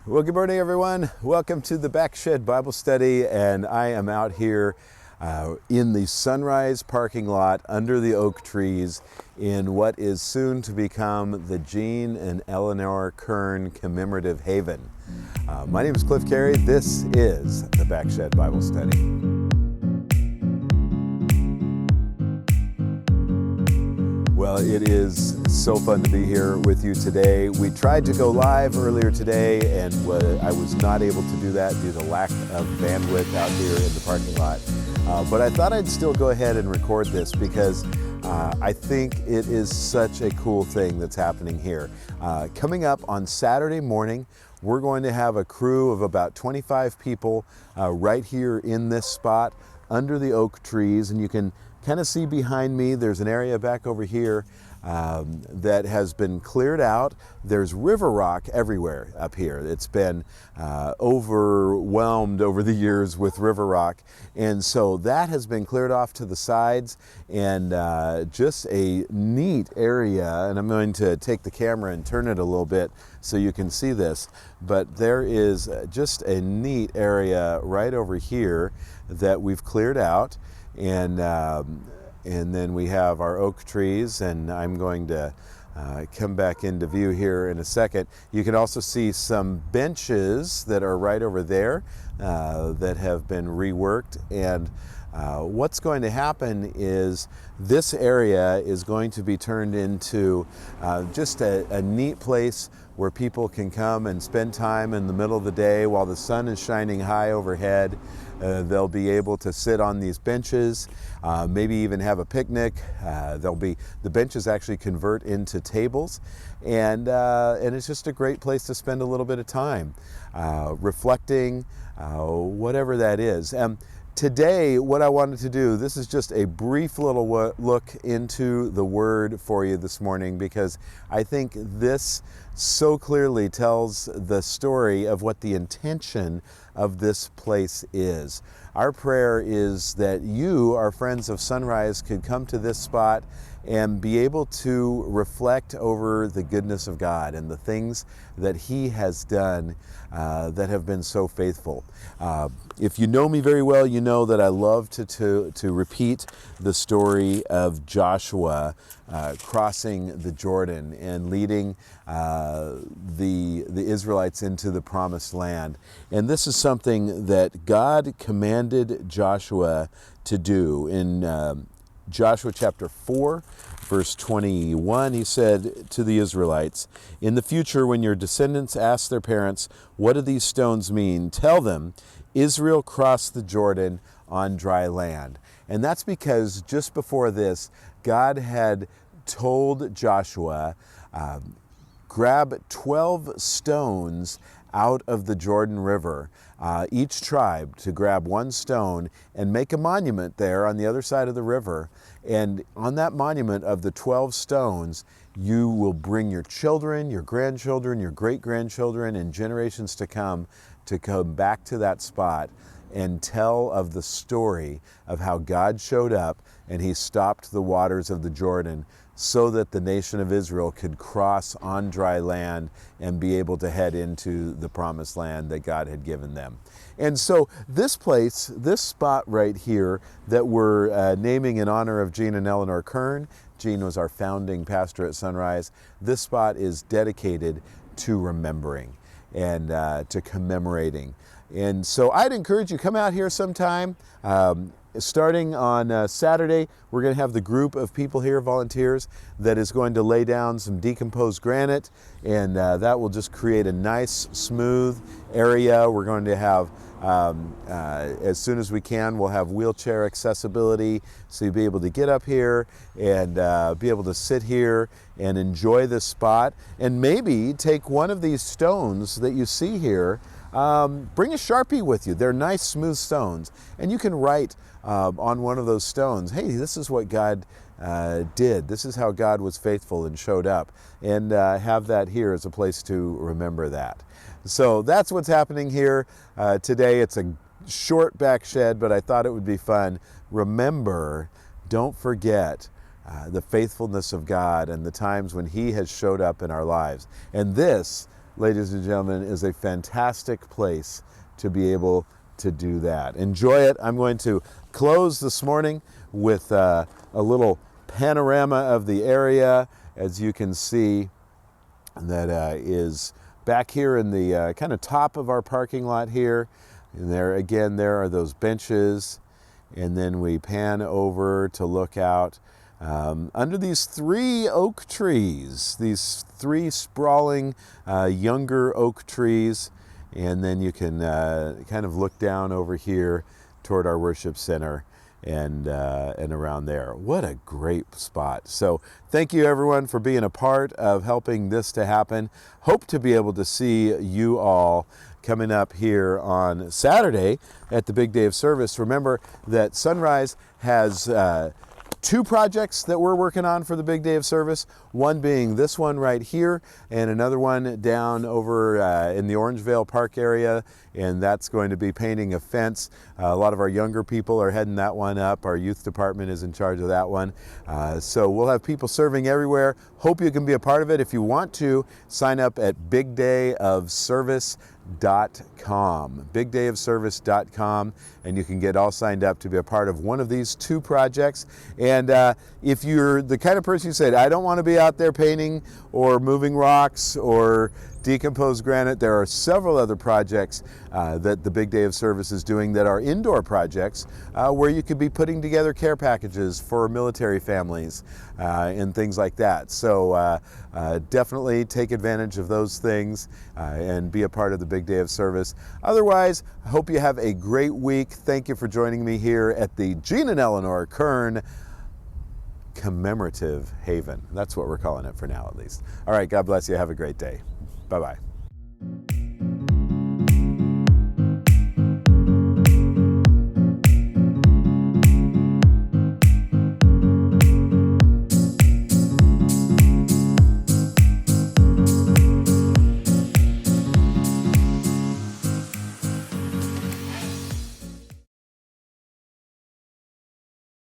Well, good morning, everyone. Welcome to the Backshed Bible Study, and I am out here in the Sunrise parking lot under the oak trees in what is soon to become the Gene and Eleanor Kern Commemorative Haven. My name is Cliff Carey. This is the Backshed Bible Study. Well, it is so fun to be here with you today. We tried to go live earlier today, and I was not able to do that due to lack of bandwidth out here in the parking lot. But I thought I'd still go ahead and record this because I think it is such a cool thing that's happening here. Coming up on Saturday morning, we're going to have a crew of about 25 people right here in this spot under the oak trees, and you can kind of see behind me, there's an area back over here that has been cleared out. There's river rock everywhere up here. It's been overwhelmed over the years with river rock, and so that has been cleared off to the sides, and just a neat area. And I'm going to take the camera and turn it a little bit so you can see this, but there is just a neat area right over here that we've cleared out. And then we have our oak trees, and I'm going to come back into view here in a second. You can also see some benches that are right over there that have been reworked, and what's going to happen is this area is going to be turned into just a neat place where people can come and spend time in the middle of the day while the sun is shining high overhead. They'll be able to sit on these benches, maybe even have a picnic. The benches actually convert into tables, and it's just a great place to spend a little bit of time reflecting, whatever that is. Today, what I wanted to do, this is just a brief little look into the Word for you this morning, because I think this so clearly tells the story of what the intention of this place is. Our prayer is that you, our friends of Sunrise, could come to this spot and be able to reflect over the goodness of God and the things that He has done that have been so faithful. If you know me very well, you know that I love to repeat the story of Joshua crossing the Jordan and leading the Israelites into the promised land. And this is something that God commanded Joshua to do. In Joshua chapter 4, verse 21, he said to the Israelites, "In the future, when your descendants ask their parents, 'What do these stones mean?' tell them, 'Israel crossed the Jordan on dry land.'" And that's because just before this, God had told Joshua, grab 12 stones out of the Jordan River, each tribe to grab one stone and make a monument there on the other side of the river. And on that monument of the 12 stones, you will bring your children, your grandchildren, your great-grandchildren, and generations to come back to that spot and tell of the story of how God showed up and He stopped the waters of the Jordan so that the nation of Israel could cross on dry land and be able to head into the promised land that God had given them. And so this place, this spot right here that we're naming in honor of Gene and Eleanor Kern, Gene was our founding pastor at Sunrise, this spot is dedicated to remembering and to commemorating. And so I'd encourage you, come out here sometime. Starting on Saturday, we're going to have the group of people here, volunteers, that is going to lay down some decomposed granite, and that will just create a nice, smooth area. We're going to have, as soon as we can, we'll have wheelchair accessibility, so you'll be able to get up here and be able to sit here and enjoy this spot, and maybe take one of these stones that you see here. Bring a Sharpie with you. They're nice, smooth stones, and you can write on one of those stones, "Hey, this is what God did. This is how God was faithful and showed up," and have that here as a place to remember that. So that's what's happening here today. It's a short back shed, but I thought it would be fun. Remember, don't forget the faithfulness of God and the times when He has showed up in our lives. And this ladies and gentlemen, is a fantastic place to be able to do that. Enjoy it. I'm going to close this morning with a little panorama of the area. As you can see, that is back here in the kind of top of our parking lot here. And there again, there are those benches. And then we pan over to look out under these 3 oak trees, these 3 sprawling younger oak trees. And then you can kind of look down over here toward our worship center and around there. What a great spot. So thank you everyone for being a part of helping this to happen. Hope to be able to see you all coming up here on Saturday at the big day of service. Remember that Sunrise has 2 projects that we're working on for the big day of service, one being this one right here and another one down over in the Orangevale Park area, and that's going to be painting a fence. A lot of our younger people are heading that one up. Our youth department is in charge of that one. So we'll have people serving everywhere. Hope you can be a part of it. If you want to, sign up at bigdayofservice.com, and you can get all signed up to be a part of one of these 2 projects. And if you're the kind of person who said, I don't want to be out there painting or moving rocks or decomposed granite, there are several other projects that the Big Day of Service is doing that are indoor projects where you could be putting together care packages for military families and things like that. So definitely take advantage of those things and be a part of the Big Day of Service. Otherwise, I hope you have a great week. Thank you for joining me here at the Gene and Eleanor Kern Commemorative Haven. That's what we're calling it for now, at least. All right, God bless you. Have a great day. Bye-bye.